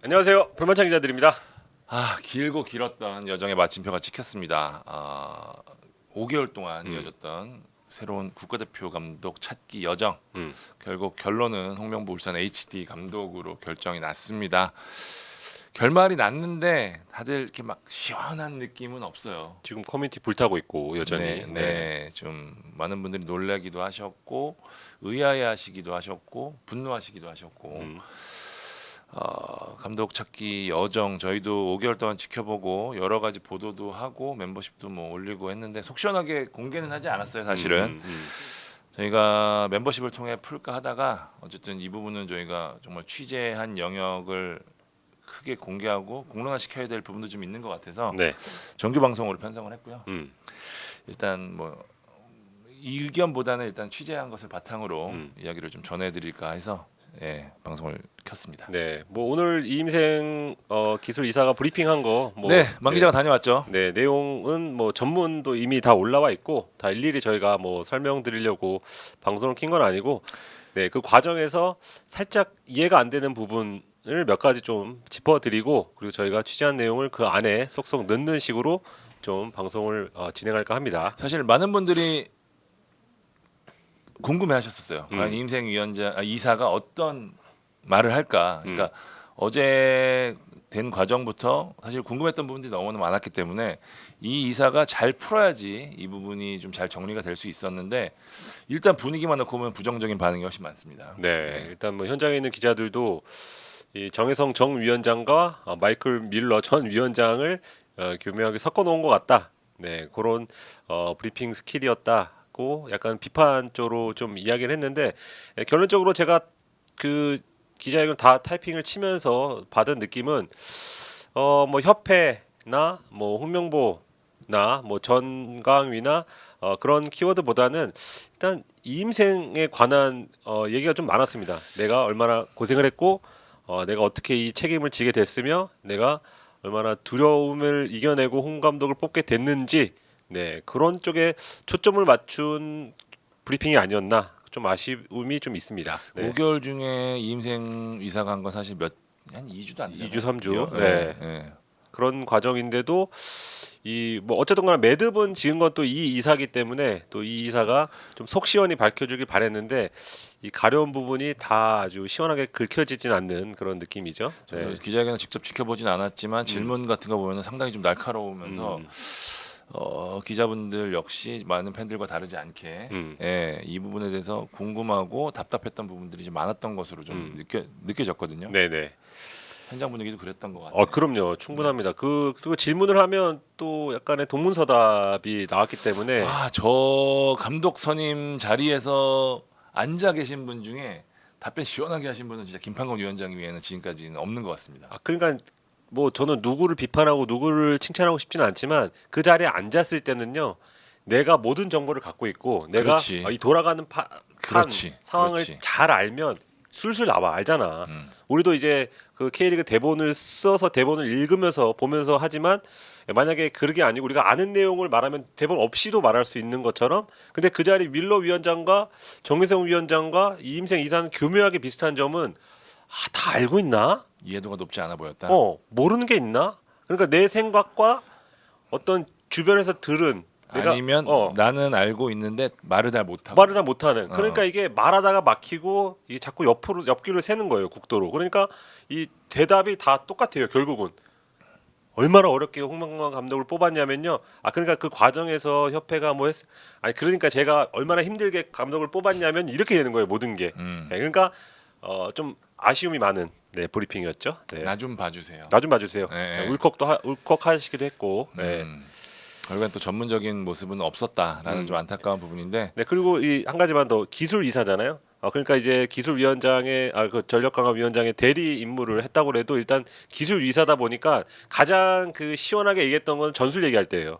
안녕하세요. 불만창 기자들입니다. 길고 길었던 여정의 마침표가 찍혔습니다. 5개월 동안 음. 이어졌던 새로운 국가대표 감독 찾기 여정. 음. 결국 결론은 홍명보 울산 HD 감독으로 결정이 났습니다. 결말이 났는데 다들 이렇게 막 시원한 느낌은 없어요. 지금 커뮤니티 불타고 있고 여전히. 좀 많은 분들이 놀라기도 하셨고 의아해하시기도 하셨고 분노하시기도 하셨고. 음. 감독 찾기 여정 저희도 5개월 동안 지켜보고 여러 가지 보도도 하고 멤버십도 뭐 올리고 했는데 속 시원하게 공개는 하지 않았어요. 사실은 저희가 멤버십을 통해 풀까 하다가 어쨌든 이 부분은 저희가 정말 취재한 영역을 크게 공개하고 공론화시켜야 될 부분도 좀 있는 것 같아서 네. 정규 방송으로 편성을 했고요. 음. 일단 뭐 의견보다는 일단 취재한 것을 바탕으로 이야기를 좀 전해드릴까 해서 방송을 켰습니다. 네. 뭐 오늘 이임생 기술 이사가 브리핑한 거 뭐 만 기자가 다녀왔죠. 네, 내용은 뭐 전문도 이미 다 올라와 있고 다 일일이 저희가 뭐 설명드리려고 방송을 킨 건 아니고 그 과정에서 살짝 이해가 안 되는 부분을 몇 가지 좀 짚어드리고 그리고 저희가 취재한 내용을 그 안에 쏙쏙 넣는 식으로 좀 방송을 진행할까 합니다. 사실 많은 분들이 궁금해하셨었어요. 과연 이임생 이사가 어떤 말을 할까. 그러니까 어제 된 과정부터 사실 궁금했던 부분들이 너무나 많았기 때문에 이 이사가 잘 풀어야지 이 부분이 좀 잘 정리가 될 수 있었는데 일단 분위기만 놓고 보면 부정적인 반응이 훨씬 많습니다. 네, 일단 뭐 현장에 있는 기자들도 이 정혜성 정 위원장과 마이클 밀러 전 위원장을 교묘하게 섞어 놓은 것 같다. 네, 그런 브리핑 스킬이었다고 약간 비판 쪽으로 좀 이야기를 했는데 결론적으로 제가 그 기자회견 다 타이핑을 치면서 받은 느낌은 뭐 협회나 뭐 홍명보나 뭐 전광위나 그런 키워드보다는 일단 이임생에 관한 얘기가 좀 많았습니다. 내가 얼마나 고생을 했고 내가 어떻게 이 책임을 지게 됐으며 내가 얼마나 두려움을 이겨내고 홍 감독을 뽑게 됐는지 그런 쪽에 초점을 맞춘 브리핑이 아니었나 좀 아쉬움이 좀 있습니다. 5개월 중에 이임생 이사가 한 건 사실 한 2주도 안 돼요. 2주 3주. 그런 과정인데도 이 뭐 어쨌든 간에 매듭은 지은 건 또 이 이사기 때문에 또 이 이사가 좀 속 시원히 밝혀주길 바랬는데 이 가려운 부분이 다 아주 시원하게 긁혀지진 않는 그런 느낌이죠. 기자회견을 직접 지켜보진 않았지만 질문 같은 거 보면 상당히 좀 날카로우면서 기자분들 역시 많은 팬들과 다르지 않게 이 부분에 대해서 궁금하고 답답했던 부분들이 좀 많았던 것으로 좀 느껴졌거든요. 네네. 현장 분위기도 그랬던 것 같아요. 그럼요. 충분합니다. 그리고 질문을 하면 또 약간의 동문서답이 나왔기 때문에 저 감독 선임 자리에서 앉아 계신 분 중에 답변 시원하게 하신 분은 진짜 김판건 위원장 외에는 지금까지는 없는 것 같습니다. 그러니까 뭐 저는 누구를 비판하고 누구를 칭찬하고 싶지는 않지만 그 자리에 앉았을 때는요. 내가 모든 정보를 갖고 있고 내가 그렇지. 이 돌아가는 상황을 그렇지. 잘 알면 술술 나와 알잖아. 우리도 이제 그 K리그 대본을 써서 대본을 읽으면서 보면서 하지만 만약에 그게 아니고 우리가 아는 내용을 말하면 대본 없이도 말할 수 있는 것처럼 근데 그 자리 밀러 위원장과 정혜성 위원장과 이임생 이사는 교묘하게 비슷한 점은 다 알고 있나? 이해도가 높지 않아 보였다. 모르는 게 있나? 그러니까 내 생각과 어떤 주변에서 들은 아니면 나는 알고 있는데 말을 잘 못하고 말을 다 못하는. 그러니까 이게 말하다가 막히고 이게 자꾸 옆길을 새는 거예요 국도로. 그러니까 이 대답이 다 똑같아요 결국은. 얼마나 어렵게 홍명보 감독을 뽑았냐면요. 그러니까 그 과정에서 협회가 그러니까 제가 얼마나 힘들게 감독을 뽑았냐면 이렇게 되는 거예요 모든 게. 그러니까 좀 아쉬움이 많은 브리핑이었죠. 나 좀 봐주세요. 나 좀 봐주세요. 네. 울컥하시기도 했고. 결국엔 또 전문적인 모습은 없었다라는 좀 안타까운 부분인데. 그리고 이 한 가지만 더 기술 이사잖아요. 그러니까 이제 기술위원장의 그 전력강화위원장의 대리 임무를 했다고 해도 일단 기술 이사다 보니까 가장 그 시원하게 얘기했던 건 전술 얘기할 때예요.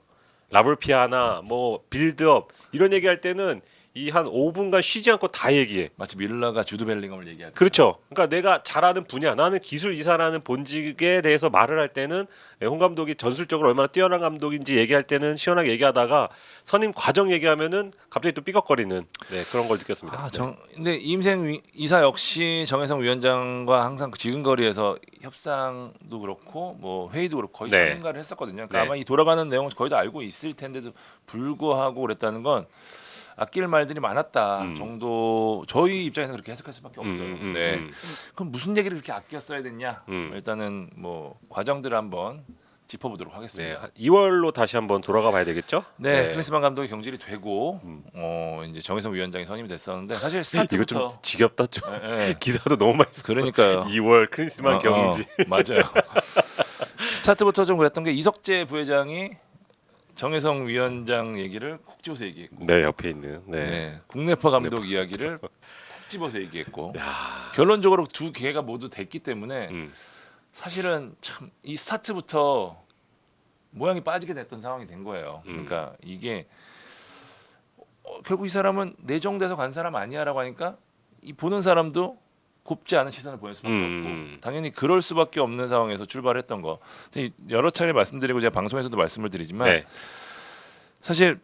라볼피아나 뭐 빌드업 이런 얘기할 때는 이 한 5분간 쉬지 않고 다 얘기해. 마치 밀러가 주드 벨링엄을 얘기하듯. 그렇죠. 그러니까 내가 잘하는 분야, 나는 기술 이사라는 본직에 대해서 말을 할 때는 홍 감독이 전술적으로 얼마나 뛰어난 감독인지 얘기할 때는 시원하게 얘기하다가 선임 과정 얘기하면은 갑자기 또 삐걱거리는 그런 걸 느꼈습니다. 근데 이임생 이사 역시 정혜성 위원장과 항상 그 지근거리에서 협상도 그렇고 뭐 회의도 그렇고 거의 네. 참가를 했었거든요. 그러니까 네. 아마 이 돌아가는 내용을 거의 다 알고 있을 텐데도 불구하고 그랬다는 건 아낄 말들이 많았다 정도 저희 입장에서 그렇게 해석할 수밖에 없어요. 네. 그럼 무슨 얘기를 그렇게 아껴 써야 됐냐? 일단은 뭐 과정들을 한번 짚어보도록 네, 하겠습니다. 한 2월로 다시 한번 돌아가 봐야 되겠죠? 네, 클린스만 감독이 경질이 되고 이제 정혜성 위원장이 선임이 됐었는데 사실 이거 좀 스타트부터 지겹다 좀. 예, 기사도 너무 많이 썼어. 그러니까요. 2월 크리스만 경지. 맞아요. 스타트부터 좀 그랬던 게 이석재 부회장이 정혜성 위원장 얘기를 콕 집어서 얘기했고, 네, 옆에 있는. 네, 국내파 감독 이야기를 콕 집어서 얘기했고, 야. 결론적으로 두 개가 모두 됐기 때문에 음. 사실은 참 이 스타트부터 모양이 빠지게 됐던 상황이 된 거예요. 그러니까 이게 결국 이 사람은 내정돼서 간 사람 아니야라고 하니까 이 보는 사람도 곱지 않은 시선을 보낼 수밖에 없고 당연히 그럴 수밖에 없는 상황에서 출발했던 거 여러 차례 말씀드리고 제가 방송에서도 말씀을 드리지만 네. 사실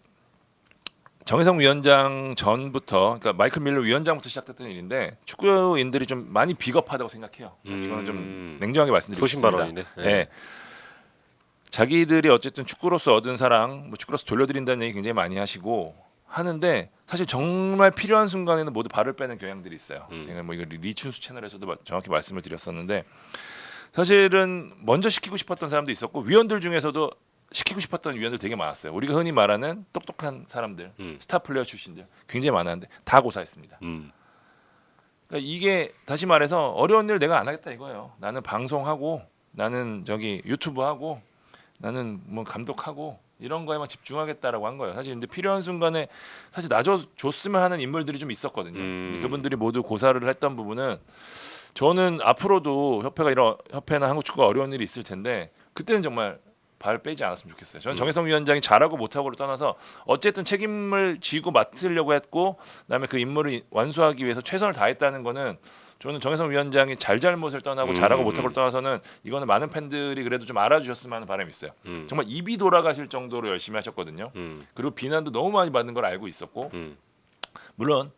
정혜성 위원장 전부터 그러니까 마이클 밀러 위원장부터 시작됐던 일인데 축구인들이 좀 많이 비겁하다고 생각해요. 이거는 좀 냉정하게 말씀드리겠습니다. 소신 발언이네. 네. 자기들이 어쨌든 축구로서 얻은 사랑, 뭐 축구로서 돌려드린다는 얘기 굉장히 많이 하시고 하는데 사실 정말 필요한 순간에는 모두 발을 빼는 경향들이 있어요. 제가 뭐 이거 리춘수 채널에서도 정확히 말씀을 드렸었는데 사실은 먼저 시키고 싶었던 사람도 있었고 위원들 중에서도 시키고 싶었던 위원들 되게 많았어요. 우리가 흔히 말하는 똑똑한 사람들, 스타 플레이어 출신들 굉장히 많았는데 다 고사했습니다. 그러니까 이게 다시 말해서 어려운 일 내가 안 하겠다 이거예요. 나는 방송하고 나는 저기 유튜브 하고 나는 뭐 감독하고 이런 거에만 집중하겠다라고 한 거예요. 사실 근데 필요한 순간에 사실 놔줬으면 하는 인물들이 좀 있었거든요. 근데 그분들이 모두 고사를 했던 부분은 저는 앞으로도 협회나 한국 축구가 어려운 일이 있을 텐데 그때는 정말 발 빼지 않았으면 좋겠어요. 저는 정혜성 위원장이 잘하고 못하고를 떠나서 어쨌든 책임을 지고 맡으려고 했고 그다음에 그 임무를 완수하기 위해서 최선을 다했다는 거는 저는 정혜성 위원장이 잘못을 떠나고 잘하고 못하고를 떠나서는 이거는 많은 팬들이 그래도 좀 알아주셨으면 하는 바람이 있어요. 정말 입이 돌아가실 정도로 열심히 하셨거든요. 그리고 비난도 너무 많이 받는 걸 알고 있었고 물론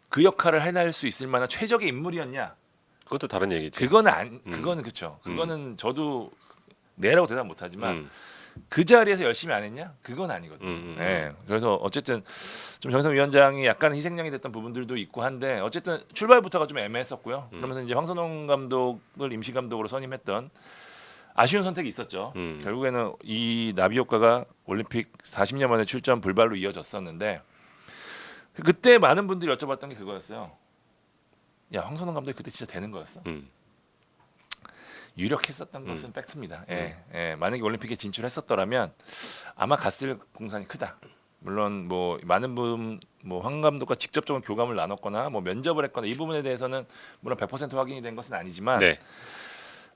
그 역할을 해낼 수 있을 만한 최적의 인물이었냐? 그것도 다른 얘기지. 그거는 그렇죠. 그거는 저도 내라고 대답 못하지만 그 자리에서 열심히 안 했냐? 그건 아니거든요. 네. 그래서 어쨌든 좀 정혜성 위원장이 약간 희생양이 됐던 부분들도 있고 한데 어쨌든 출발부터가 좀 애매했었고요. 그러면서 이제 황선홍 감독을 임시 감독으로 선임했던 아쉬운 선택이 있었죠. 결국에는 이 나비 효과가 올림픽 40년 만에 출전 불발로 이어졌었는데 그때 많은 분들이 여쭤봤던 게 그거였어요. 야, 황선홍 감독이 그때 진짜 되는 거였어? 유력했었던 것은 팩트입니다. 만약에 올림픽에 진출했었더라면 아마 갔을 공산이 크다. 물론 뭐 많은 황 감독과 직접적인 교감을 나눴거나 뭐 면접을 했거나 이 부분에 대해서는 물론 100% 확인이 된 것은 아니지만 네.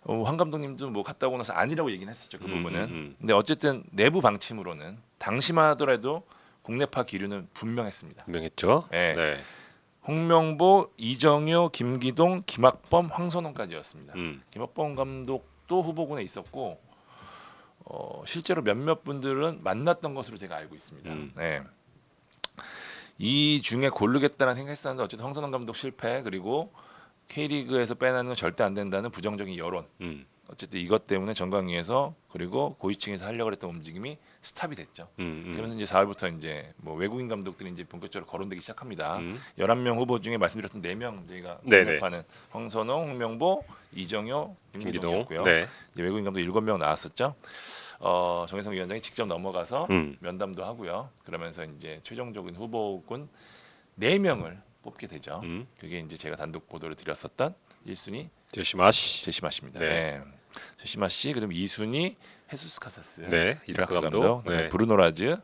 황 감독님도 뭐 갔다 오고 나서 아니라고 얘기는 했었죠. 그 부분은. 근데 어쨌든 내부 방침으로는 당시만 하더라도 국내파 기류는 분명했습니다. 분명했죠. 네. 네. 홍명보, 이정효, 김기동, 김학범, 황선홍까지였습니다. 김학범 감독도 후보군에 있었고 실제로 몇몇 분들은 만났던 것으로 제가 알고 있습니다. 네. 이 중에 고르겠다는 생각했었는데 어쨌든 황선홍 감독 실패 그리고 K리그에서 빼내는 건 절대 안 된다는 부정적인 여론. 어쨌든 이것 때문에 정강위에서 그리고 고위층에서 하려고 했던 움직임이 스탑이 됐죠. 그러면서 이제 4월부터 이제 뭐 외국인 감독들이 이제 본격적으로 거론되기 시작합니다. 11명 후보 중에 말씀드렸던 4명 저희가 공략하는 황선홍, 홍명보, 이정효, 김기동이었고요. 네. 이제 외국인 감독 7명 나왔었죠. 정혜성 위원장이 직접 넘어가서 면담도 하고요. 그러면서 이제 최종적인 후보군 4명을 뽑게 되죠. 그게 이제 제가 단독 보도를 드렸었던 1순위 제시마 씨입니다. 네. 제시마 씨, 그다음 2순위 헤수스 카사스, 네, 이라크 감독. 그다음에 네. 브루노 라즈,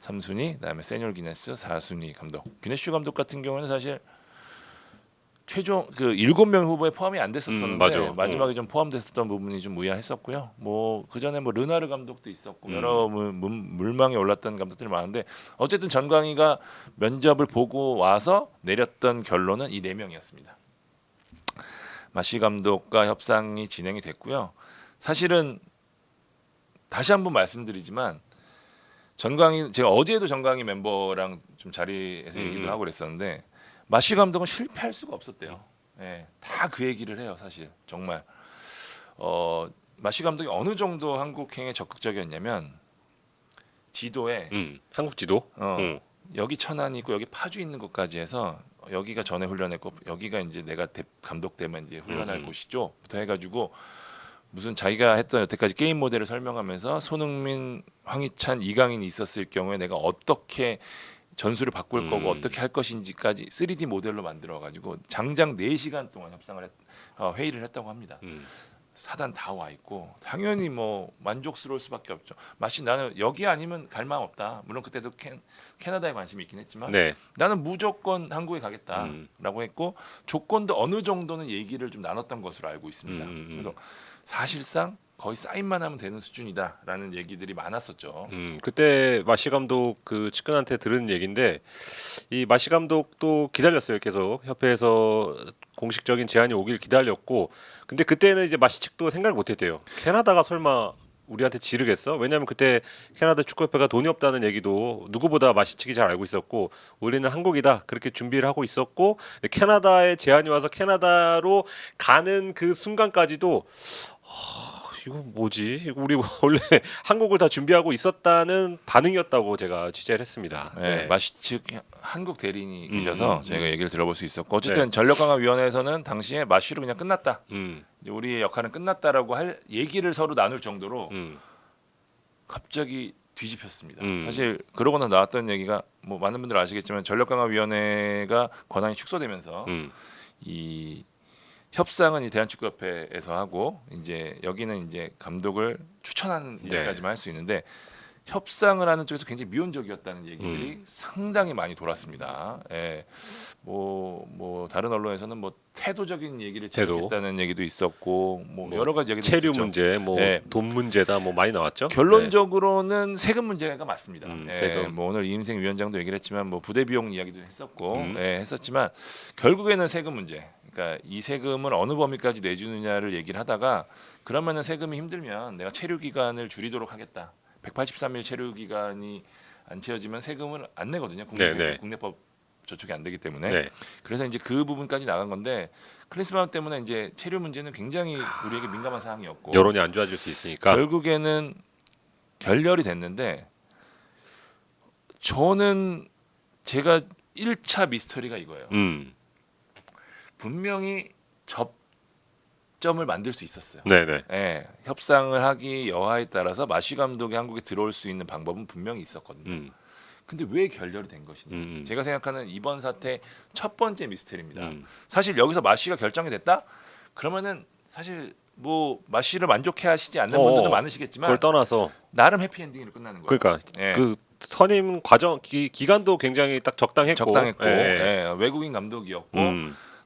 3순위, 그다음에 세뇨 기네스, 4순위 감독. 기네슈 감독 같은 경우는 사실 최종 그 7명 후보에 포함이 안 됐었었는데 맞아. 마지막에 좀 포함됐었던 부분이 좀 의아했었고요. 뭐 그 전에 뭐 르나르 감독도 있었고 여러 물망에 올랐던 감독들이 많은데 어쨌든 전광희가 면접을 보고 와서 내렸던 결론은 이 4명이었습니다. 마시 감독과 협상이 진행이 됐고요. 사실은 다시 한번 말씀드리지만 전광희 제가 어제도 전광희 멤버랑 좀 자리에서 얘기도 하고 그랬었는데 마시 감독은 실패할 수가 없었대요. 예, 다 그 얘기를 해요, 사실 정말. 마시 감독이 어느 정도 한국행에 적극적이었냐면 지도에 한국 지도. 여기 천안이 있고 여기 파주 있는 곳까지 해서 여기가 전에 훈련했고 여기가 이제 내가 감독 되면 이제 훈련할 곳이죠부터 해가지고 무슨 자기가 했던 여태까지 게임 모델을 설명하면서 손흥민, 황희찬, 이강인이 있었을 경우에 내가 어떻게 전술을 바꿀 거고 어떻게 할 것인지까지 3D 모델로 만들어 가지고 장장 4시간 동안 회의를 했다고 합니다. 사단 다 와 있고 당연히 뭐 만족스러울 수밖에 없죠. 마치 나는 여기 아니면 갈 마음 없다. 물론 그때도 캐나다에 관심이 있긴 했지만 네. 나는 무조건 한국에 가겠다라고 했고 조건도 어느 정도는 얘기를 좀 나눴던 것으로 알고 있습니다. 그래서 사실상 거의 사인만 하면 되는 수준이다라는 얘기들이 많았었죠. 그때 마시 감독 그 측근한테 들은 얘기인데 이 마시 감독도 기다렸어요. 계속 협회에서 공식적인 제안이 오길 기다렸고 근데 그때는 이제 마시 측도 생각을 못했대요. 캐나다가 설마 우리한테 지르겠어? 왜냐하면 그때 캐나다 축구협회가 돈이 없다는 얘기도 누구보다 마시 측이 잘 알고 있었고 우리는 한국이다 그렇게 준비를 하고 있었고 캐나다에 제안이 와서 캐나다로 가는 그 순간까지도 이거 뭐지? 이거 우리 원래 한국을 다 준비하고 있었다는 반응이었다고 제가 취재를 했습니다. 네, 마시 측 한국 대리인이 계셔서 저희가 얘기를 들어볼 수 있었고 어쨌든 네. 전력강화위원회에서는 당시에 마시로 그냥 끝났다. 음, 이제 우리의 역할은 끝났다라고 할 얘기를 서로 나눌 정도로 음, 갑자기 뒤집혔습니다. 사실 그러고 나왔던 얘기가 뭐 많은 분들 아시겠지만 전력강화위원회가 권한이 축소되면서 이 협상은 이 대한축구협회에서 하고 이제 여기는 이제 감독을 추천하는 네. 일까지만 할 수 있는데 협상을 하는 쪽에서 굉장히 미온적이었다는 얘기들이 상당히 많이 돌았습니다. 예. 뭐 다른 언론에서는 뭐 태도적인 얘기를 태도. 지적했다는 얘기도 있었고 뭐 뭐 여러 가지 얘기도 체류 있었죠. 문제, 뭐 네. 돈 문제다, 뭐 많이 나왔죠. 결론적으로는 세금 문제가 맞습니다. 세금. 뭐 오늘 이임생 위원장도 얘기를 했지만 뭐 부대 비용 이야기도 했었고 했었지만 결국에는 세금 문제. 그러니까 이 세금을 어느 범위까지 내주느냐를 얘기를 하다가 그러면은 세금이 힘들면 내가 체류 기간을 줄이도록 하겠다. 183일 체류 기간이 안 채워지면 세금을 안 내거든요. 국내법 저촉이 안 되기 때문에. 네. 그래서 이제 그 부분까지 나간 건데 클린스만 때문에 이제 체류 문제는 굉장히 우리에게 민감한 사항이었고 여론이 안 좋아질 수 있으니까. 결국에는 결렬이 됐는데 저는 제가 1차 미스터리가 이거예요. 분명히 접점을 만들 수 있었어요. 네네. 예, 협상을 하기 여하에 따라서 마시 감독이 한국에 들어올 수 있는 방법은 분명히 있었거든요. 근데 왜 결렬이 된 것이냐? 제가 생각하는 이번 사태 첫 번째 미스터리입니다. 사실 여기서 마시가 결정이 됐다? 그러면은 사실 뭐 마시를 만족해하시지 않는 분들도 많으시겠지만 그걸 떠나서 나름 해피엔딩으로 끝나는 거예요. 그러니까 예. 그 선임 과정 기간도 굉장히 딱 적당했고, 예, 외국인 감독이었고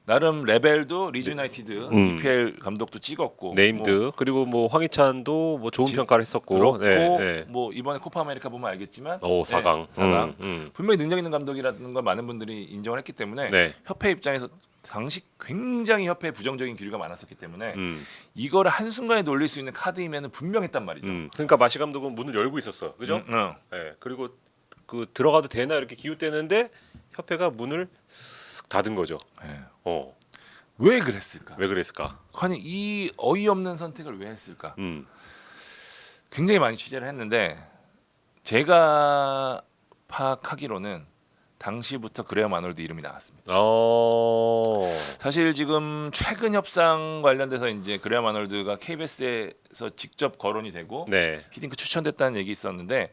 나름 레벨도 리즈 유나이티드 EPL 감독도 찍었고 네임드 뭐 그리고 뭐 황희찬도 뭐 좋은 평가를 했었고 그렇고 뭐 이번에 코파 아메리카 보면 알겠지만 4강. 4강 분명히 능력 있는 감독이라는 걸 많은 분들이 인정을 했기 때문에 네. 협회 입장에서 당시 굉장히 협회에 부정적인 기류가 많았었기 때문에 이거를 한순간에 놀릴 수 있는 카드임에는 분명했단 말이죠. 그러니까 마시 감독은 문을 열고 있었어. 그죠? 네. 그리고 그 들어가도 되나 이렇게 기웃대는데 협회가 문을 쓱 닫은 거죠. 네. 왜 왜 그랬을까? 그랬을까? 아니 이 어이없는 선택을 왜 했을까? 음. 굉장히 많이 취재를 했는데 제가 파악하기로는 당시부터 그레어 마놀드 이름이 나왔습니다. 사실 지금 최근 협상 관련돼서 이제 그레어 마놀드가 KBS에서 직접 거론이 되고 네. 히딩크 추천됐다는 얘기 있었는데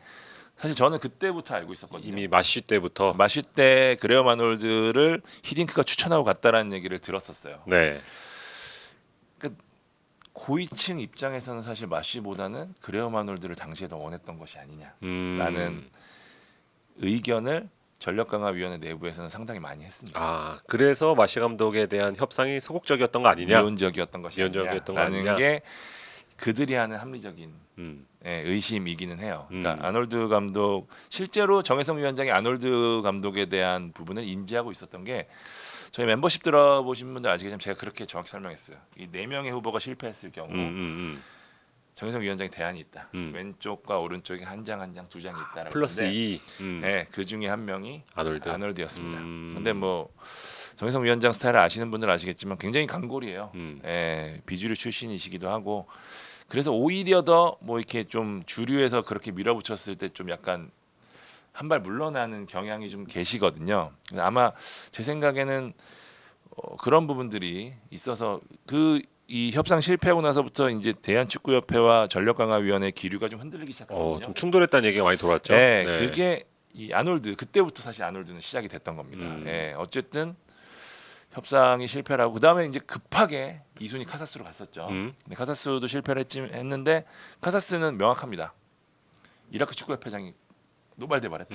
사실 저는 그때부터 알고 있었거든요. 이미 마시 때부터. 마시 때 그레어 마놀드를 히딩크가 추천하고 갔다라는 얘기를 들었었어요. 네. 그러니까 고위층 입장에서는 사실 마시보다는 그레어 마놀드를 당시에 더 원했던 것이 아니냐라는 의견을 전력강화위원회 내부에서는 상당히 많이 했습니다. 아, 그래서 마시 감독에 대한 협상이 소극적이었던 거 아니냐? 미온적이었던 것이 미온적이었던 거 아니냐? 아니냐라는 게 그들이 하는 합리적인 음, 의심이기는 해요. 그러니까 음. 아놀드 감독 실제로 정혜성 위원장이 아놀드 감독에 대한 부분을 인지하고 있었던 게 저희 멤버십 들어보신 분들 아시겠지만 제가 그렇게 정확히 설명했어요. 이 4명의 후보가 실패했을 경우 정혜성 위원장이 대안이 있다. 왼쪽과 오른쪽에 한 장 한 장 두 장이 있다라고. 플러스 했는데 2. 네, 그 중에 한 명이 아놀드. 아놀드였습니다. 근데 뭐 정혜성 위원장 스타일을 아시는 분들 아시겠지만 굉장히 강골이에요. 비주류 출신이시기도 하고 그래서 오히려 더 뭐 이렇게 좀 주류에서 그렇게 밀어붙였을 때 좀 약간 한 발 물러나는 경향이 좀 계시거든요. 아마 제 생각에는 그런 부분들이 있어서 이 협상 실패하고 나서부터 이제 대한축구협회와 전력강화위원회 기류가 좀 흔들리기 시작하거든요. 좀 충돌했다는 얘기가 많이 돌았죠. 네, 그게 이 아놀드 그때부터 사실 아놀드는 시작이 됐던 겁니다. 어쨌든 협상이 실패를 하고 그다음에 이제 급하게 이순이 카사스로 갔었죠. 근데 카사스도 실패를 했는데 카사스는 명확합니다. 이라크 축구협회장이 노발대발했다.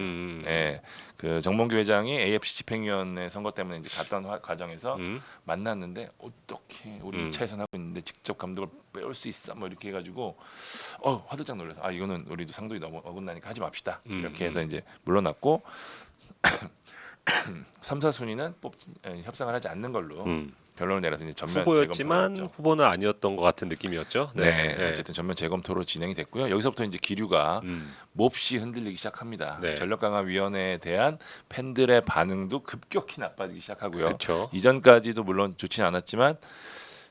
그 정몽규 회장이 AFC 집행위원회 선거 때문에 이제 갔던 과정에서 만났는데 어떻게 우리 2차 예선 하고 있는데 직접 감독을 빼올 수 있어? 뭐 이렇게 해가지고 화들짝 놀라서 이거는 우리도 상도이 너무 어긋나니까 하지 맙시다. 이렇게 해서 이제 물러났고 3, 4순위는 협상을 하지 않는 걸로 결론을 내려서 이제 전면 후보였지만 재검토를 후보는 아니었던 것 같은 느낌이었죠. 네, 어쨌든 전면 재검토로 진행이 됐고요. 여기서부터 이제 기류가 몹시 흔들리기 시작합니다. 네. 전력강화위원회에 대한 팬들의 반응도 급격히 나빠지기 시작하고요. 그렇죠. 이전까지도 물론 좋지는 않았지만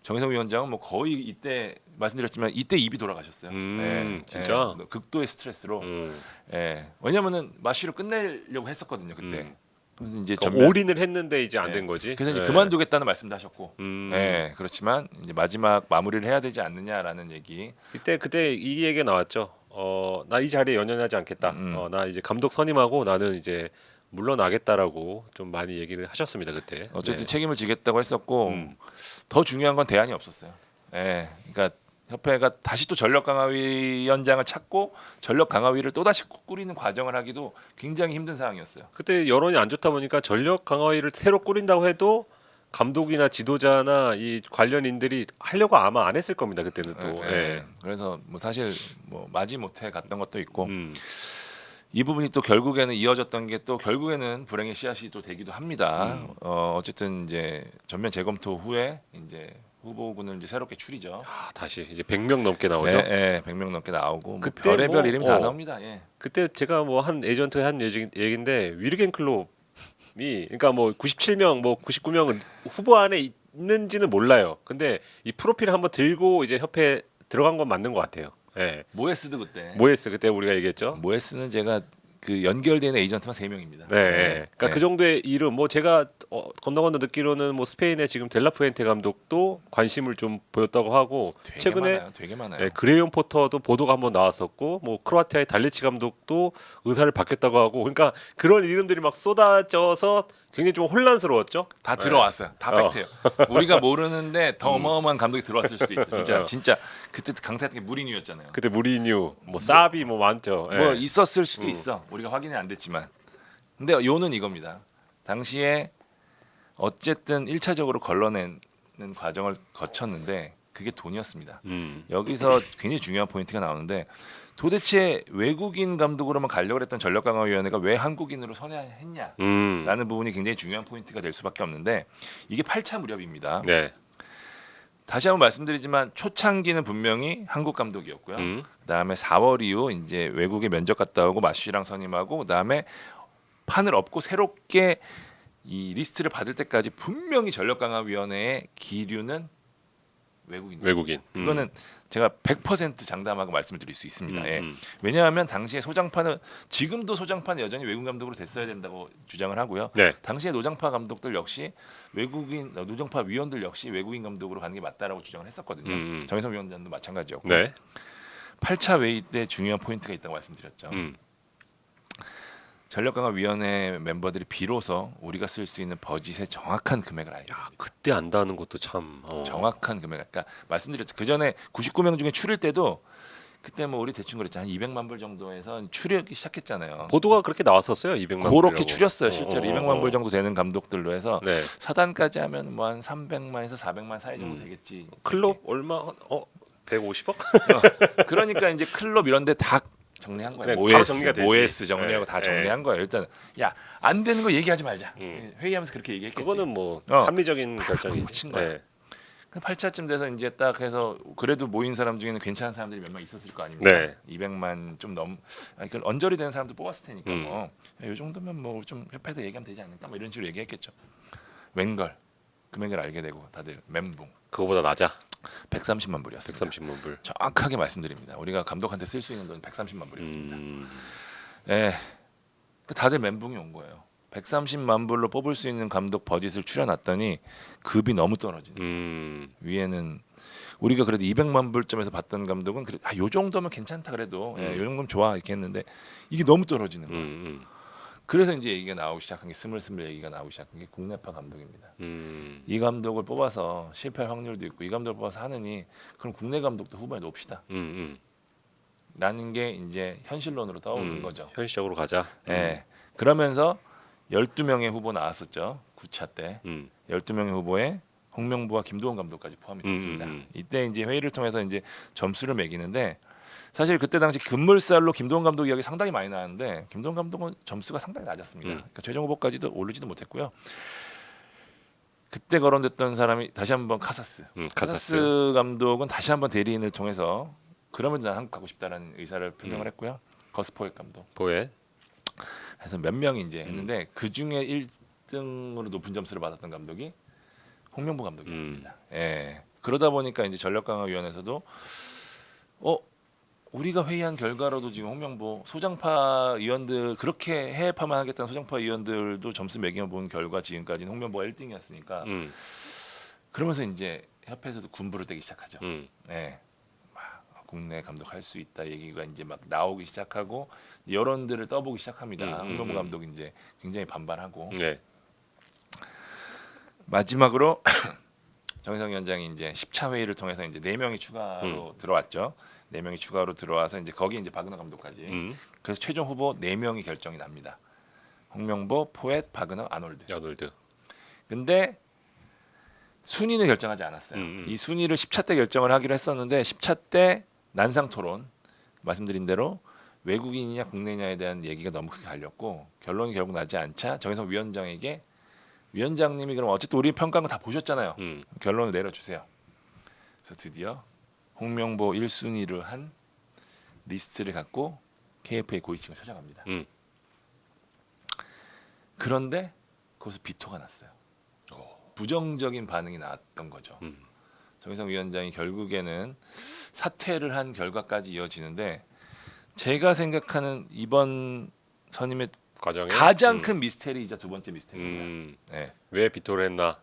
정혜성 위원장은 뭐 거의 이때 말씀드렸지만 이때 입이 돌아가셨어요. 진짜? 극도의 스트레스로. 왜냐면은 마쉬로 끝내려고 했었거든요 그때. 그래서 이제 올인을 했는데 이제 안 된 거지. 그래서 이제 그만두겠다는 말씀도 하셨고, 그렇지만 이제 마지막 마무리를 해야 되지 않느냐라는 얘기. 그때 이 얘기가 나왔죠. 나 이 자리에 연연하지 않겠다. 나 이제 감독 선임하고 나는 이제 물러나겠다라고 좀 많이 얘기를 하셨습니다 그때. 어쨌든 책임을 지겠다고 했었고 더 중요한 건 대안이 없었어요. 그러니까 협회가 다시 또 전력강화위원장을 찾고 전력강화위를 또 다시 꾸리는 과정을 하기도 굉장히 힘든 상황이었어요. 그때 여론이 안 좋다 보니까 전력 강화위를 새로 꾸린다고 해도 감독이나 지도자나 이 관련인들이 하려고 아마 안 했을 겁니다 그때는 또. 그래서 뭐 사실 뭐 마지못해 갔던 것도 있고 이 부분이 또 결국에는 이어졌던 게 또 결국에는 불행의 씨앗이 또 되기도 합니다. 어쨌든 이제 전면 재검토 후에 이제 후보군을 이제 새롭게 추리죠. 다시 이제 100명 넘게 나오죠. 100명 넘게 나오고 뭐 그때 별의별 뭐, 이름이 다 나옵니다. 그때 제가 뭐 한 에이전트 한 얘기인데 위르겐 클롭이 그러니까 뭐 97명 뭐 99명은 후보 안에 있는지는 몰라요. 근데 이 프로필을 한번 들고 이제 협회에 들어간 건 맞는 것 같아요. 모에스도 그때. 모에스 그때 우리가 얘기했죠. 모에스는 제가 그 연결되는 에이전트만 3명입니다. 그러니까 그 정도의 이름 뭐 제가 건너건너 듣기로는 뭐 스페인의 지금 델라푸엔테 감독도 관심을 좀 보였다고 하고 최근에 되게 많아요. 그레이엄 포터도 보도가 한번 나왔었고 뭐 크로아티아의 달리치 감독도 의사를 바뀌었다고 하고 그러니까 그런 이름들이 막 쏟아져서 굉장히 좀 혼란스러웠죠. 다 들어왔어요. 다 팩트예요. 우리가 모르는데 더 어마어마한 감독이 들어왔을 수도 있어. 진짜 그때 강타했던 게 무리뉴였잖아요. 그때 무리뉴, 뭐 사비 뭐 많죠. 뭐 있었을 수도 있어. 우리가 확인이 안 됐지만. 근데 요는 이겁니다. 당시에 어쨌든 1차적으로 걸러내는 과정을 거쳤는데 그게 돈이었습니다. 여기서 굉장히 중요한 포인트가 나오는데 도대체 외국인 감독으로만 가려고 했던 전력강화위원회가 왜 한국인으로 선회했냐라는 부분이 굉장히 중요한 포인트가 될 수밖에 없는데 이게 8차 무렵입니다. 다시 한번 말씀드리지만 초창기는 분명히 한국 감독이었고요. 그다음에 4월 이후 이제 외국에 면접 갔다 오고 마쉬랑 선임하고 그다음에 판을 엎고 새롭게 이 리스트를 받을 때까지 분명히 전력강화위원회의 기류는 외국인. 그거는 제가 100% 장담하고 말씀을 드릴 수 있습니다. 왜냐하면 당시에 소장판은 지금도 소장판은 여전히 외국 감독으로 됐어야 된다고 주장을 하고요. 당시에 노장파 감독들 역시 노장파 위원들 역시 외국인 감독으로 가는 게 맞다라고 주장을 했었거든요. 정혜성 위원장도 마찬가지였고. 8차 회의 때 중요한 포인트가 있다고 말씀드렸죠. 전력강화위원회 멤버들이 비로소 우리가 쓸 수 있는 버짓의 정확한 금액을 알게 됩니다. 그때 안다는 것도 참 정확한 금액. 그러니까 말씀드렸죠. 그 전에 99명 중에 추릴 때도 그때 뭐 우리 대충 그랬죠. 한 200만 불 정도에서 추려기 시작했잖아요. 보도가 그렇게 나왔었어요. 200만 그렇게 불이라고. 추렸어요. 실제로 200만 불 어. 정도 되는 감독들로 해서 네. 사단까지 하면 뭐 한 300만에서 400만 사이 정도 음. 되겠지. 클럽 얼마? 150억? 그러니까 이제 클럽 이런데 다 정리한 거예요. 그냥 바로 정리가 되지. 모에스 정리하고 네, 다 네. 정리한 거예요. 일단 야 안 되는 거 얘기하지 말자. 음. 회의하면서 그렇게 얘기했겠지. 그거는 뭐 어. 합리적인 친 결정이지. 거야. 네. 8차쯤 돼서 이제 딱 해서 그래도 모인 사람 중에는 괜찮은 사람들이 몇 명 있었을 거 아닙니까? 네. 200만 좀 그걸 언저리 되는 사람도 뽑았을 테니까 음. 뭐 이 정도면 뭐 좀 협회에서 얘기하면 되지 않을까? 뭐 이런 식으로 얘기했겠죠. 웬걸 금액을 알게 되고 다들 멘붕. 그거보다 낮아. 130만 불이었습니다. 130만 불. 정확하게 말씀드립니다. 우리가 감독한테 쓸 수 있는 돈 130만 불이었습니다. 음. 예. 다들 멘붕이 온 거예요. 130만 불로 뽑을 수 있는 감독 버짓을 추려놨더니 급이 너무 떨어지는. 위에는 우리가 그래도 200만 불점에서 봤던 감독은 요 정도면 괜찮다 그래도 요 정도면 좋아 이렇게 했는데 이게 너무 떨어지는 거예요. 그래서 이제 얘기가 나오기 시작한 게 스물스물 얘기가 나오기 시작한 게 국내파 감독입니다. 이 감독을 뽑아서 실패할 확률도 있고 이 감독을 뽑아서 하느니 그럼 국내 감독도 후보에 놓읍시다. 라는 게 이제 현실론으로 떠오르는 거죠. 현실적으로 가자. 예. 그러면서 12명의 후보 나왔었죠. 9차 때. 12명의 후보에 홍명보와 김도원 감독까지 포함이 됐습니다. 이때 이제 회의를 통해서 이제 점수를 매기는데 사실 그때 당시 급물살로 김도원 감독 이야기 상당히 많이 나왔는데 김도원 감독은 점수가 상당히 낮았습니다. 그러니까 최종 후보까지도 오르지도 못했고요. 그때 거론됐던 사람이 다시 한번 카사스. 카사스 감독은 다시 한번 대리인을 통해서 그러면 난 한국 가고 싶다라는 의사를 표명을 했고요. 거스포획 감독. 포에. 해서 몇 명이 이제 했는데 그 중에 1등으로 높은 점수를 받았던 감독이 홍명보 감독이었습니다. 예. 그러다 보니까 이제 전력강화위원회에서도 우리가 회의한 결과로도 지금 홍명보 소장파 위원들 그렇게 해외파만 하겠다는 소장파 위원들도 점수 매겨 본 결과 지금까지는 홍명보가 1등이었으니까 그러면서 이제 협회에서도 군부를 떼기 시작하죠. 예. 국내 감독 할 수 있다 얘기가 이제 막 나오기 시작하고 여론들을 떠보기 시작합니다. 홍명보 감독이 이제 굉장히 반발하고 네. 마지막으로 정희성 위원장이 이제 10차 회의를 통해서 이제 4명이 추가로 들어왔죠. 4명이 추가로 들어와서 이제 거기 이제 박은호 감독까지. 그래서 최종 후보 4명이 결정이 납니다. 홍명보, 포엣, 박은호, 아놀드. 아놀드. 근데 순위는 결정하지 않았어요. 이 순위를 10차 때 결정을 하기로 했었는데 10차 때 난상 토론 말씀드린 대로 외국인이냐 국내냐에 대한 얘기가 너무 크게 갈렸고 결론이 결국 나지 않자 정희성 위원장에게 위원장님이 그럼 어쨌든 우리 평가한 거 다 보셨잖아요. 결론을 내려주세요. 그래서 드디어 홍명보 1순위를 한 리스트를 갖고 KFA 고위층을 찾아갑니다. 그런데 거기서 비토가 났어요. 부정적인 반응이 나왔던 거죠. 정희성 위원장이 결국에는 사퇴를 한 결과까지 이어지는데 제가 생각하는 이번 선임의 과정에 가장 큰 미스테리이자 두 번째 미스테리입니다. 네. 왜 비토를 했나?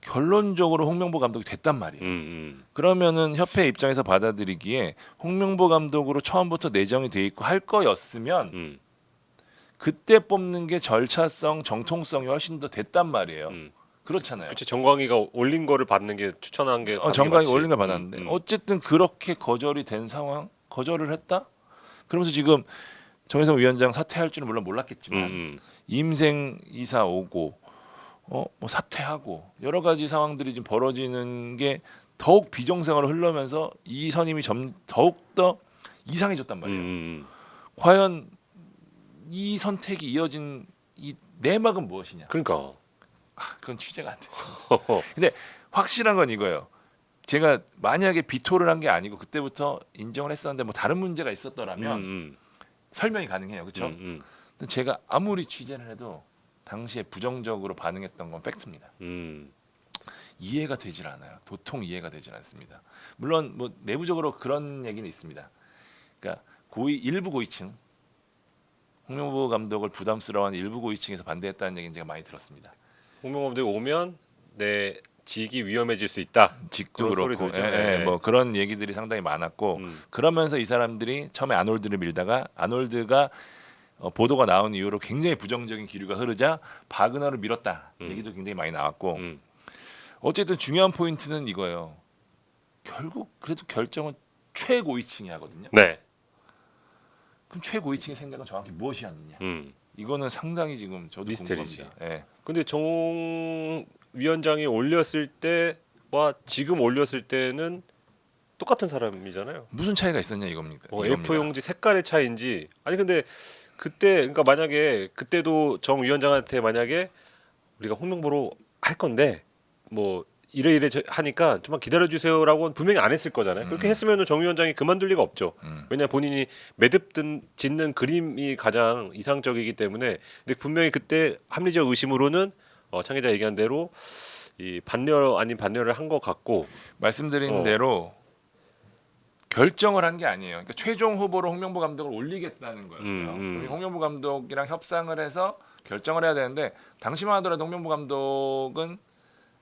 결론적으로 홍명보 감독이 됐단 말이에요. 그러면은 협회 입장에서 받아들이기에 홍명보 감독으로 처음부터 내정이 돼 있고 할 거였으면 그때 뽑는 게 절차성, 정통성이 훨씬 더 됐단 말이에요. 그렇잖아요. 그치, 정광이가 올린 거를 받는 게 추천한 게 정광이 맞지. 올린 걸 받았는데 어쨌든 그렇게 거절이 된 상황, 거절을 했다. 그러면서 지금 정혜성 위원장 사퇴할 줄은 물론 몰랐겠지만 임생 이사 오고 뭐 사퇴하고 여러 가지 상황들이 지금 벌어지는 게 더욱 비정상으로 흘러면서 이 선임이 더욱 더 이상해졌단 말이에요. 과연 이 선택이 이어진 이 내막은 무엇이냐? 그러니까. 그건 취재가 안 돼요. 근데 확실한 건 이거예요. 제가 만약에 비토를 한 게 아니고 그때부터 인정을 했었는데 뭐 다른 문제가 있었더라면 설명이 가능해요. 그렇죠? 근데 제가 아무리 취재를 해도 당시에 부정적으로 반응했던 건 팩트입니다. 이해가 되질 않아요. 도통 이해가 되질 않습니다. 물론 뭐 내부적으로 그런 얘기는 있습니다. 그러니까 일부 고위층 홍명보 감독을 부담스러워하는 일부 고위층에서 반대했다는 얘기는 제가 많이 들었습니다. 홍명보 감독이 오면 내 직이 위험해질 수 있다. 직도 그런 그렇고, 소리 들죠. 뭐 그런 얘기들이 상당히 많았고 그러면서 이 사람들이 처음에 아놀드를 밀다가 아놀드가 보도가 나온 이후로 굉장히 부정적인 기류가 흐르자 박은하를 밀었다 얘기도 굉장히 많이 나왔고 어쨌든 중요한 포인트는 이거예요. 결국 그래도 결정은 최고위층이 하거든요. 네. 그럼 최고위층의 생각은 정확히 무엇이었느냐? 음. 이거는 상당히 지금 저도 미스터리지. 궁금합니다. 예. 근데 정 위원장이 올렸을 때와 지금 올렸을 때는 똑같은 사람이잖아요. 무슨 차이가 있었냐 이겁니다. A4 용지 색깔의 차이인지 아니 근데 그때 그러니까 만약에 그때도 정 위원장한테 만약에 우리가 홍명보로 할 건데 뭐 이래 하니까 좀만 기다려 주세요라고는 분명히 안 했을 거잖아요. 그렇게 했으면은 정 위원장이 그만둘 리가 없죠. 왜냐 본인이 매듭 짓는 그림이 가장 이상적이기 때문에. 근데 분명히 그때 합리적 의심으로는 창 기자 얘기한 대로 이 반려 아닌 반려를 한 것 같고 말씀드린 대로 결정을 한 게 아니에요. 그러니까 최종 후보로 홍명보 감독을 올리겠다는 거였어요. 그리고 홍명보 감독이랑 협상을 해서 결정을 해야 되는데 당시만 하더라도 홍명보 감독은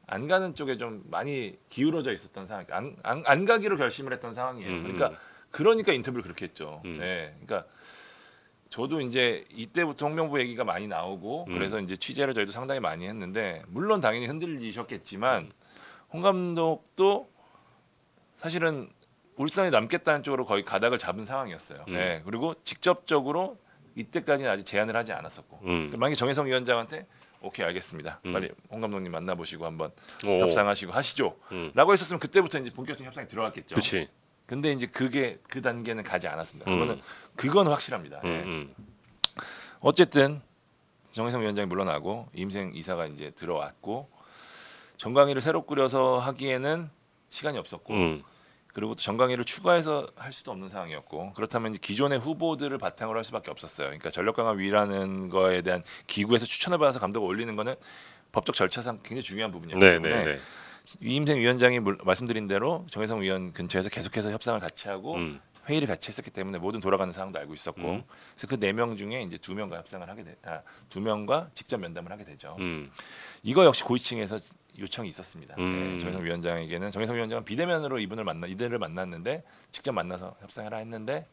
안 가는 쪽에 좀 많이 기울어져 있었던 상황, 안 가기로 결심을 했던 상황이에요. 그러니까 인터뷰를 그렇게 했죠. 네, 그러니까 저도 이제 이때부터 홍명보 얘기가 많이 나오고 그래서 이제 취재를 저희도 상당히 많이 했는데 물론 당연히 흔들리셨겠지만 홍 감독도 사실은 울산에 남겠다는 쪽으로 거의 가닥을 잡은 상황이었어요. 네, 그리고 직접적으로 이때까지는 아직 제안을 하지 않았었고 만약에 정혜성 위원장한테 오케이 알겠습니다. 빨리 홍 감독님 만나보시고 한번 협상하시고 하시죠. 라고 했었으면 그때부터 이제 본격적인 협상이 들어갔겠죠. 그렇지. 근데 이제 그게 그 단계는 가지 않았습니다. 그건 확실합니다. 네. 어쨌든 정혜성 위원장이 물러나고 이임생 이사가 이제 들어왔고 정강이를 새로 꾸려서 하기에는 시간이 없었고 그리고 또 정강이를 추가해서 할 수도 없는 상황이었고 그렇다면 이제 기존의 후보들을 바탕으로 할 수밖에 없었어요. 그러니까 전력 강화 위라는 거에 대한 기구에서 추천을 받아서 감독을 올리는 거는 법적 절차상 굉장히 중요한 부분이었기 때문에 이임생 위원장이 말씀드린 대로 정혜성 위원 근처에서 계속해서 협상을 같이 하고 회의를 같이 했었기 때문에 모든 돌아가는 상황도 알고 있었고 그래서 그 4명 중에 이제 2명과 협상을 하게 2명과 직접 면담을 하게 되죠. 이거 역시 고위층에서 요청이 있었습니다. 네, 정혜성 위원장에게는 정혜성 위원장은 비대면으로 이들을 만났는데 직접 만나서 협상해라 했는데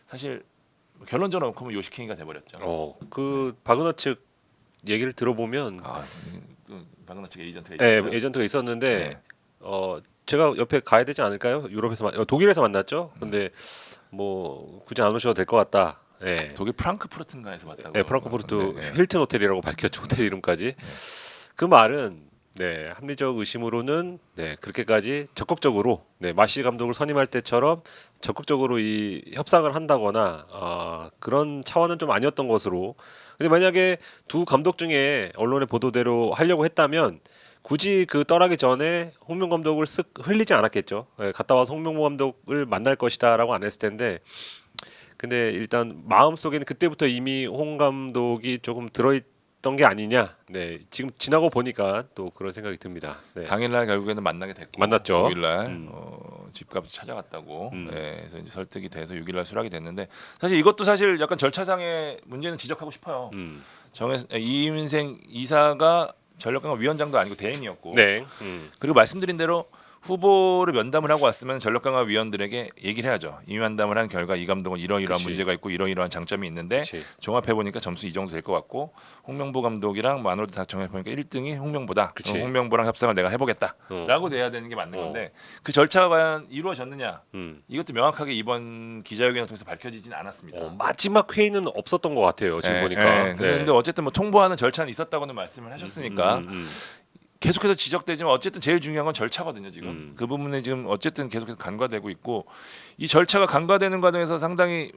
사실 결론적으로 놓고 요시킹이가 돼버렸죠. 그 바그너 측 얘기를 들어보면 바그너 측 에이전트가 있었어요. 에이전트가 있었는데 제가 옆에 가야 되지 않을까요? 유럽에서 독일에서 만났죠. 근데 뭐 굳이 안 오셔도 될 것 같다. 네. 독일 프랑크푸르트인가에서 봤다고. 네, 프랑크푸르트 힐튼 호텔이라고 밝혔죠. 호텔 이름까지. 그 말은 합리적 의심으로는 그렇게까지 적극적으로 마시 감독을 선임할 때처럼 적극적으로 이 협상을 한다거나 그런 차원은 좀 아니었던 것으로. 근데 만약에 두 감독 중에 언론의 보도대로 하려고 했다면 굳이 그 떠나기 전에 홍명 감독을 쓱 흘리지 않았겠죠. 갔다 와서 홍명보 감독을 만날 것이다라고 안 했을 텐데. 근데 일단 마음속에는 그때부터 이미 홍 감독이 조금 들어있던 게 아니냐. 지금 지나고 보니까 또 그런 생각이 듭니다. 당일날 결국에는 만나게 됐고 만났죠. 6일날 집값 찾아갔다고. 그래서 이제 설득이 돼서 6일날 수락이 됐는데 사실 이것도 사실 약간 절차상의 문제는 지적하고 싶어요. 이임생 이사가 전력강화 위원장도 아니고 대행이었고 그리고 말씀드린 대로 후보를 면담을 하고 왔으면 전력강화 위원들에게 얘기를 해야죠. 이 면담을 한 결과 이 감독은 이러이러한 문제가 있고 이러이러한 장점이 있는데 종합해 보니까 점수 이 정도 될 것 같고 홍명보 감독이랑 마누라도 다 정해 보니까 1등이 홍명보다. 홍명보랑 협상을 내가 해보겠다라고 내야 되는 게 맞는 건데 그 절차가 과연 이루어졌느냐 이것도 명확하게 이번 기자회견을 통해서 밝혀지진 않았습니다. 마지막 회의는 없었던 것 같아요. 지금 보니까. 그런데 어쨌든 뭐 통보하는 절차는 있었다고는 말씀을 하셨으니까. 계속해서 지적되지만 어쨌든 제일 중요한 건 절차거든요. 지금 그 부분에 지금 어쨌든 계속해서 간과되고 있고 이 절차가 간과되는 과정에서 상당히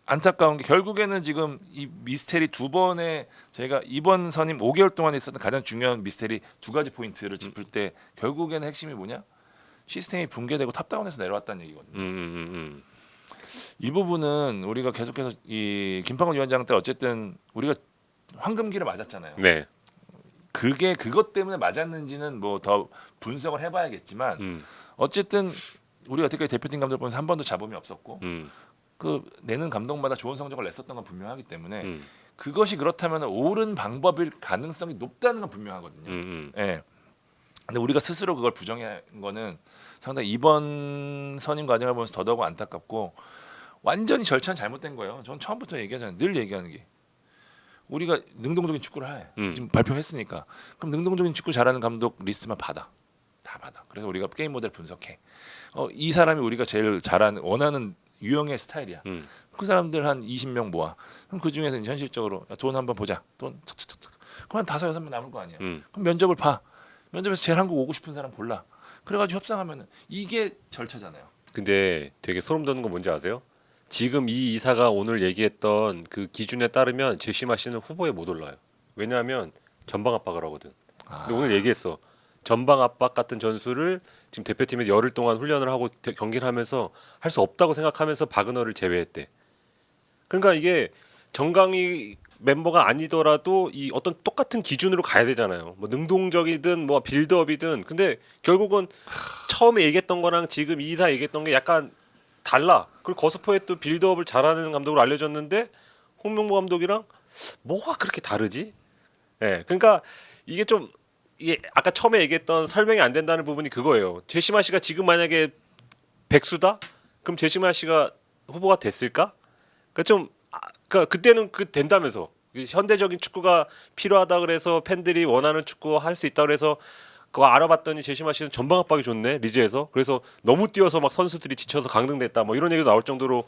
안타까운 게 결국에는 지금 이 미스테리 두 번에 저희가 이번 선임 5개월 동안에 있었던 가장 중요한 미스테리 두 가지 포인트를 짚을 때 결국에는 핵심이 뭐냐? 시스템이 붕괴되고 탑다운해서 내려왔다는 얘기거든요. 이 부분은 우리가 계속해서 이 김판곤 위원장 때 어쨌든 우리가 황금기를 맞았잖아요. 그게 그것 때문에 맞았는지는 뭐 더 분석을 해봐야겠지만 어쨌든 우리가 여태까지 대표팀 감독을 보면서 한 번도 잡음이 없었고 그 내는 감독마다 좋은 성적을 냈었던 건 분명하기 때문에 그것이 그렇다면 옳은 방법일 가능성이 높다는 건 분명하거든요. 근데 우리가 스스로 그걸 부정한 거는 상당히 이번 선임 과정을 보면서 더더욱 안타깝고 완전히 절차는 잘못된 거예요. 전 처음부터 얘기하잖아요. 늘 얘기하는 게. 우리가 능동적인 축구를 해. 지금 발표했으니까. 그럼 능동적인 축구 잘하는 감독 리스트만 받아. 다 받아. 그래서 우리가 게임 모델 분석해. 이 사람이 우리가 제일 잘하는 원하는 유형의 스타일이야. 그 사람들 한 20명 모아. 그럼 그 중에서 이제 현실적으로 돈 한번 보자. 돈 툭툭툭. 그럼 한 5-6명 남을 거 아니야. 그럼 면접을 봐. 면접에서 제일 한국 오고 싶은 사람 골라. 그래가지고 협상하면은 이게 절차잖아요. 근데 되게 소름 돋는 거 뭔지 아세요? 지금 이 이사가 오늘 얘기했던 그 기준에 따르면 제시마 씨는 후보에 못 올라요. 왜냐하면 전방 압박을 하거든. 근데 오늘 얘기했어. 전방 압박 같은 전술을 지금 대표팀에서 열흘 동안 훈련을 하고 경기를 하면서 할 수 없다고 생각하면서 바그너를 제외했대. 그러니까 이게 정강이 멤버가 아니더라도 이 어떤 똑같은 기준으로 가야 되잖아요. 뭐 능동적이든 뭐 빌드업이든. 근데 결국은 처음에 얘기했던 거랑 지금 이사 얘기했던 게 약간 달라. 그리고 거스포에 또 빌드업을 잘하는 감독으로 알려졌는데 홍명보 감독이랑 뭐가 그렇게 다르지? 예. 그러니까 이게 좀 이게 아까 처음에 얘기했던 설명이 안 된다는 부분이 그거예요. 제시마 씨가 지금 만약에 백수다? 그럼 제시마 씨가 후보가 됐을까? 그러니까 그러니까 그때는 그 된다면서 현대적인 축구가 필요하다 그래서 팬들이 원하는 축구 할 수 있다 그래서 그거 알아봤더니 제시마 씨는 전방 압박이 좋네 리즈에서 그래서 너무 뛰어서 막 선수들이 지쳐서 강등됐다 뭐 이런 얘기도 나올 정도로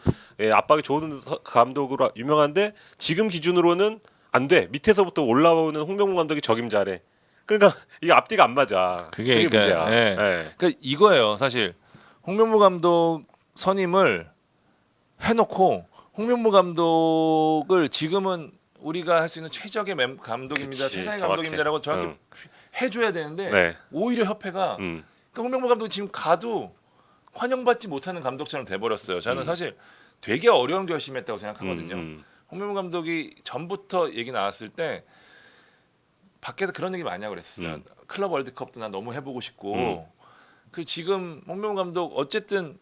압박이 좋은 감독으로 유명한데 지금 기준으로는 안 돼. 밑에서부터 올라오는 홍명보 감독이 적임자래. 그러니까 이게 앞뒤가 안 맞아. 그게 그게 그러니까, 문제야. 예. 예. 그러니까 이거예요. 사실 홍명보 감독 선임을 해놓고 홍명보 감독을 지금은 우리가 할 수 있는 최적의 감독입니다, 그치, 최상의 정확해. 감독입니다라고 정확히 응. 해줘야 되는데 네. 오히려 협회가 그러니까 홍명보 감독 지금 가도 환영받지 못하는 감독처럼 돼버렸어요. 저는 사실 되게 어려운 결심했다고 생각하거든요. 홍명보 감독이 전부터 얘기 나왔을 때 밖에서 그런 얘기 많이 하고 그랬었어요. 클럽 월드컵도 나 너무 해보고 싶고 그 지금 홍명보 감독 어쨌든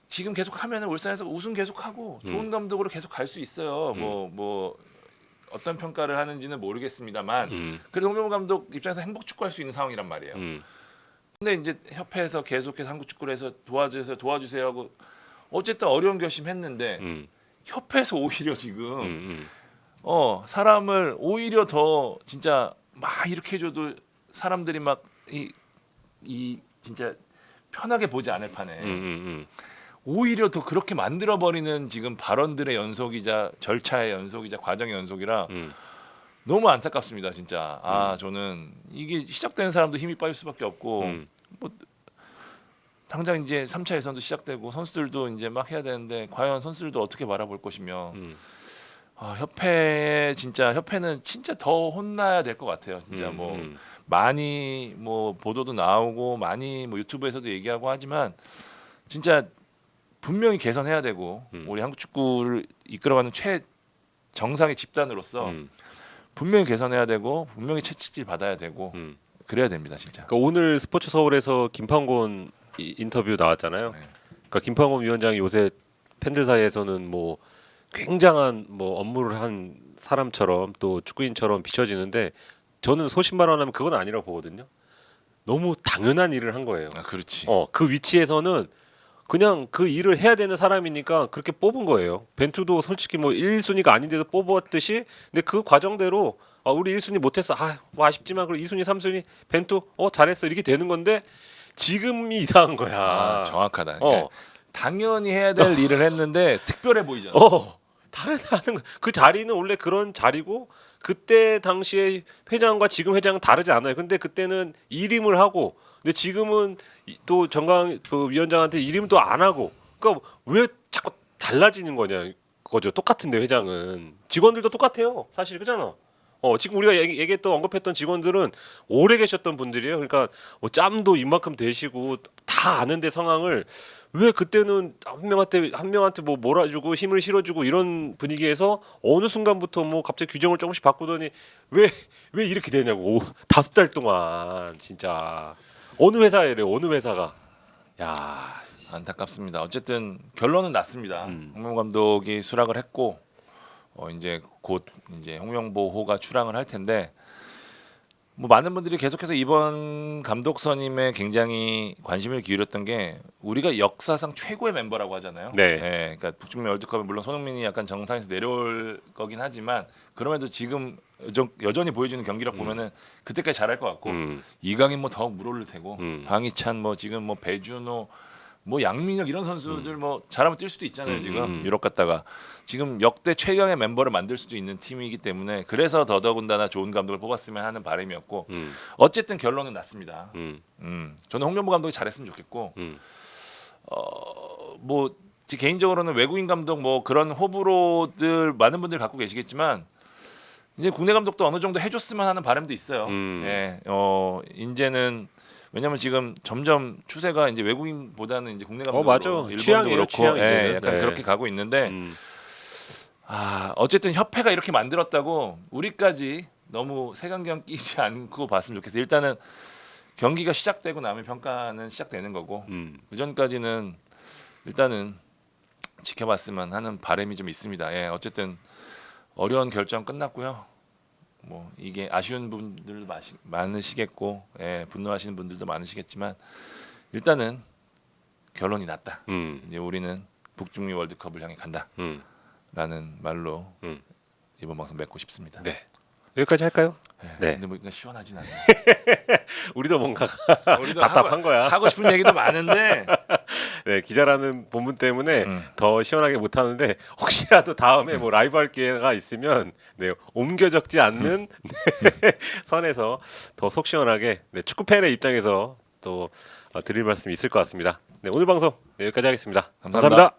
지금 계속 하면은 울산에서 우승 계속하고 좋은 감독으로 계속 갈 수 있어요. 뭐 어떤 평가를 하는지는 모르겠습니다만 그래도 홍명보 감독 입장에서 행복 축구할 수 있는 상황이란 말이에요. 근데 이제 협회에서 계속해서 한국 축구를 해서 도와주세요 하고 어쨌든 어려운 결심했는데 협회에서 오히려 지금 사람을 오히려 더 진짜 막 이렇게 해줘도 사람들이 막 이 진짜 편하게 보지 않을 판에 오히려 더 그렇게 만들어 버리는 지금 발언들의 연속이자 절차의 연속이자 과정의 연속이라 너무 안타깝습니다 진짜. 저는 이게 시작되는 사람도 힘이 빠질 수밖에 없고 뭐 당장 이제 3차 예선도 시작되고 선수들도 이제 막 해야 되는데 과연 선수들도 어떻게 바라볼 것이며 협회는 진짜 더 혼나야 될 것 같아요. 진짜 뭐 많이 뭐 보도도 나오고 많이 뭐 유튜브에서도 얘기하고 하지만 진짜 분명히 개선해야 되고 우리 한국 축구를 이끌어가는 정상의 집단으로서 분명히 개선해야 되고 분명히 채찍질 받아야 되고 그래야 됩니다 진짜. 그러니까 오늘 스포츠 서울에서 김판곤 인터뷰 나왔잖아요. 그러니까 김판곤 위원장이 요새 팬들 사이에서는 뭐 굉장한 뭐 업무를 한 사람처럼 또 축구인처럼 비춰지는데 저는 소신발언하면 그건 아니라고 보거든요. 너무 당연한 일을 한 거예요. 그렇지. 그 위치에서는 그냥 그 일을 해야 되는 사람이니까 그렇게 뽑은 거예요. 벤투도 솔직히 뭐 1순위가 아닌데도 뽑았듯이 근데 그 과정대로 우리 1순위 못했어. 뭐 아쉽지만 그리고 2순위, 3순위 벤투 잘했어. 이렇게 되는 건데 지금이 이상한 거야. 정확하다. 당연히 해야 될 일을 했는데 특별해 보이잖아. 당연하는 거. 그 자리는 원래 그런 자리고 그때 당시에 회장과 지금 회장은 다르지 않아요. 근데 그때는 일임을 하고 근데 지금은 또 정강 그 위원장한테 일임도 안 하고 그러니까 왜 자꾸 달라지는 거죠. 똑같은데 회장은 직원들도 똑같아요. 사실 그잖아. 지금 우리가 얘기했던 언급했던 직원들은 오래 계셨던 분들이에요. 그러니까 뭐 짬도 이만큼 되시고 다 아는데 상황을 왜 그때는 한 명한테 뭐 몰아주고 힘을 실어주고 이런 분위기에서 어느 순간부터 뭐 갑자기 규정을 조금씩 바꾸더니 왜 이렇게 되냐고 5달 동안 진짜 어느 회사에래 어느 회사가 야 안타깝습니다. 어쨌든 결론은 났습니다. 홍명보 감독이 수락을 했고 이제 곧 이제 홍명보호가 출항을 할 텐데 뭐 많은 분들이 계속해서 이번 감독 선임에 굉장히 관심을 기울였던 게 우리가 역사상 최고의 멤버라고 하잖아요. 네. 그러니까 북중미 월드컵에 물론 손흥민이 약간 정상에서 내려올 거긴 하지만 그럼에도 지금 여전히 보여주는 경기력 보면은 그때까지 잘할 것 같고 이강인 뭐 더욱 물오를 테고 황희찬 뭐 지금 뭐 배준호 뭐 양민혁 이런 선수들 뭐 잘하면 뛸 수도 있잖아요. 지금 유럽 갔다가 지금 역대 최강의 멤버를 만들 수도 있는 팀이기 때문에 그래서 더더군다나 좋은 감독을 뽑았으면 하는 바람이었고 어쨌든 결론은 났습니다. 저는 홍명보 감독이 잘했으면 좋겠고 뭐 제 개인적으로는 외국인 감독 뭐 그런 호불호들 많은 분들 갖고 계시겠지만 이제 국내 감독도 어느 정도 해줬으면 하는 바람도 있어요. 예, 이제는 왜냐면 지금 점점 추세가 이제 외국인보다는 이제 국내 감독으로 맞아. 일본도 취향이에요, 그렇고 취향 이제는. 예, 약간 네. 그렇게 가고 있는데 어쨌든 협회가 이렇게 만들었다고 우리까지 너무 색안경 끼지 않고 봤으면 좋겠어요. 일단은 경기가 시작되고 나면 평가는 시작되는 거고 그 전까지는 일단은 지켜봤으면 하는 바람이 좀 있습니다. 예, 어쨌든 어려운 결정 끝났고요. 뭐 이게 아쉬운 분들도 많으시겠고 예, 분노하시는 분들도 많으시겠지만 일단은 결론이 났다. 이제 우리는 북중미 월드컵을 향해 간다라는 말로 이번 방송 맺고 싶습니다. 네. 여기까지 할까요? 네. 근데 뭐 이거 시원하진 않네. 우리도 뭔가 우리도 답답한 거야. 하고 싶은 얘기도 많은데 네, 기자라는 본분 때문에 더 시원하게 못 하는데 혹시라도 다음에 뭐 라이브 할 기회가 있으면 네, 옮겨 적지 않는 네, 선에서 더 속 시원하게 네, 축구 팬의 입장에서 또 드릴 말씀이 있을 것 같습니다. 네, 오늘 방송 네, 여기까지 하겠습니다. 감사합니다.